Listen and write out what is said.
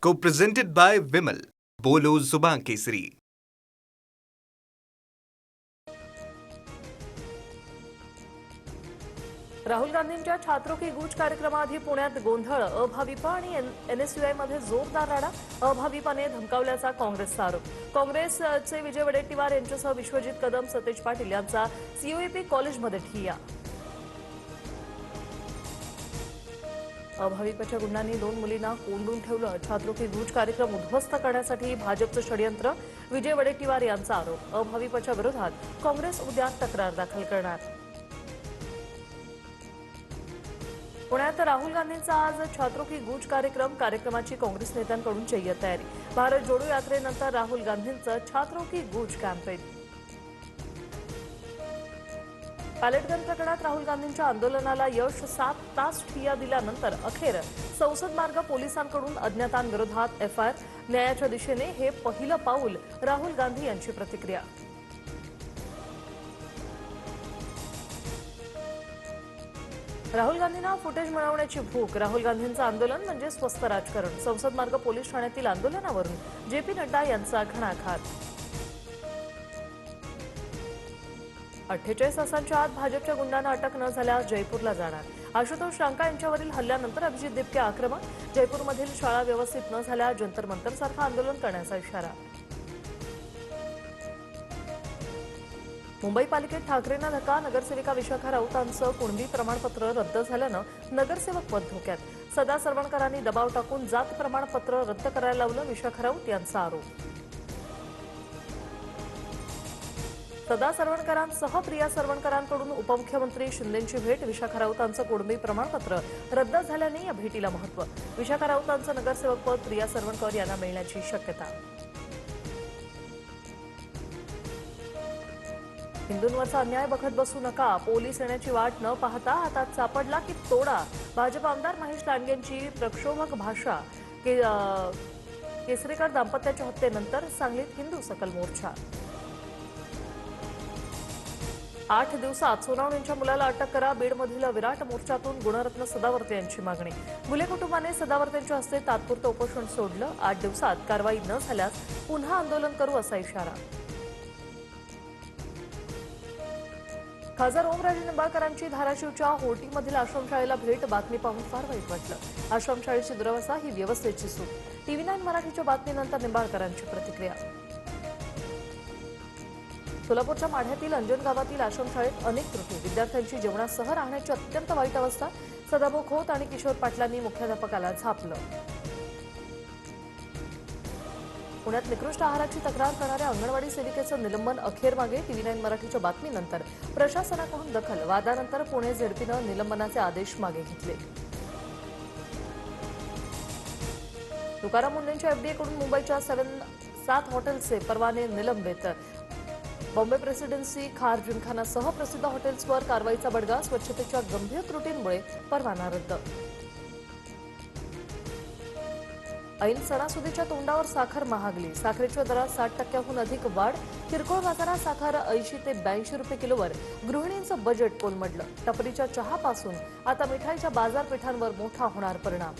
Co-presented by Vimal. बोलो जुबान केसरी. राहुल गांधींच्या छात्रों की गूंज कार्यक्रमाआधी पुण्यात गोंधळ, अभाविप आणि एनएसयूआयमध्ये जोरदार राडा. अभाविपाने धमकावल्याचा काँग्रेसचा आरोप. काँग्रेसचे विजय वडेट्टीवार यांच्यासह विश्वजित कदम, सतेज पाटील यांचा सीओएपी कॉलेजमध्ये ठिय्या. अभाविपच्या गुंडांनी 2 मुलींना कोंडून ठेवलं. छात्रों की गूंज कार्यक्रम उद्ध्वस्त करण्यासाठी भाजपचं षडयंत्र, विजय वडेट्टीवार यांचा आरोप. अभाविपच्या विरोधात काँग्रेस उद्या तक्रार दाखल करणार. पुण्यात राहुल गांधींचा आज छात्रों की गूंज कार्यक्रमाची काँग्रेस नेत्यांकडून जय्यत तयारी. भारत जोडो यात्रेनंतर राहुल गांधींचं छात्रों की गूंज कॅम्पेन. पॅलेटगन प्रकरणात राहुल गांधींच्या आंदोलनाला यश. 7 तास ठिय्या दिल्यानंतर अखेर संसद मार्ग पोलिसांकडून अज्ञातांविरोधात एफआयआर. न्यायाच्या दिशेने हे पहिलं पाऊल, राहुल गांधी यांची प्रतिक्रिया. राहुल गांधींना फुटेज मिळवण्याची भूक. राहुल गांधींचं आंदोलन म्हणजे स्वस्त राजकारण. संसद मार्ग पोलीस ठाण्यातील आंदोलनावरून जेपी नड्डा यांचा घणाघात. 48 तासांच्या आत भाजपच्या गुंडांना अटक न झाल्यास जयपूरला जाणार. आशुतोष रांका यांच्यावरील हल्ल्यानंतर अभिजित दिपके आक्रमक. जयपूरमधील शाळा व्यवस्थित न झाल्यास जंतर मंतरसारखं आंदोलन करण्याचा इशारा. मुंबई पालिकेत ठाकरेंना धक्का. नगरसेविका विशाखा राऊतांचं कुणबी प्रमाणपत्र रद्द झाल्यानं नगरसेवक पद धोक्यात. सदा सरवणकरांनी दबाव टाकून जात प्रमाणपत्र रद्द करायला लावलं. विशाखा राऊत यांचा आरोप. सदा सरवणकरांसह प्रिया सरवणकरांकडून उपमुख्यमंत्री शिंदेंची भेट. विशाखा राऊतांचं कुणबी प्रमाणपत्र रद्द झाल्याने या भेटीला महत्त्व. विशाखा राऊतांचं नगरसेवक पद प्रिया सरवणकर यांना मिळण्याची शक्यता. हिंदूंवरचा अन्याय बघत बसू नका. पोलीस येण्याची वाट न पाहता हातात सापडला की तोडा. भाजप आमदार महेश लांडगेंची प्रक्षोभक भाषा. केसरीकर दाम्पत्याच्या हत्येनंतर सांगलीत हिंदू सकल मोर्चा. 8 दिवसात सोनावणेंच्या मुलाला अटक करा. बीडमधील विराट मोर्चातून गुणरत्न सदावर्ते यांची मागणी. मुले कुटुंबाने सदावर्तेंच्या हस्ते तात्पुरतं उपोषण सोडलं. 8 दिवसात कारवाई न झाल्यास पुन्हा आंदोलन करू असा इशारा. खासदार ओमराजे निंबाळकरांची धाराशिवच्या होर्टीमधील आश्रमशाळेला भेट. बातमी पाहून फार वाईट वाटलं. आश्रमशाळेची दुरवस्था ही व्यवस्थेची चूक. TV9 मराठीच्या बातमीनंतर निंबाळकरांची प्रतिक्रिया. सोलापूरच्या माढ्यातील अंजन गावातील आश्रमशाळेत अनेक त्रुटी. विद्यार्थ्यांची जेवणासह राहण्याची अत्यंत वाईट अवस्था. सदाभाऊ खोत आणि किशोर पाटलांनी मुख्याध्यापकाला झापलं. पुण्यात निकृष्ट आहाराची तक्रार करणाऱ्या अंगणवाडी सेविकेचं निलंबन अखेर मागे. TV9 मराठीच्या बातमीनंतर प्रशासनाकडून दखल. वादानंतर पुणे झेडपीनं निलंबनाचे आदेश मागे घेतले. तुकाराम मुंढेंच्या एफडीएकडून मुंबईच्या 7 हॉटेल्सचे परवाने निलंबित. बॉम्बे प्रेसिडेन्सी, खार, जिमखानासह प्रसिद्ध हॉटेल्सवर कारवाईचा बडगा. स्वच्छतेच्या गंभीर त्रुटींमुळे परवाना रद्द. ऐन सणासुदीच्या तोंडावर साखर महागली. साखरेच्या दरात 60% अधिक वाढ. किरकोळ बाजारात साखर 80 ते 82 रुपये किलोवर. गृहिणींचं बजेट कोलमडलं. टपरीच्या चहापासून आता मिठाईच्या बाजारपेठांवर मोठा होणार परिणाम.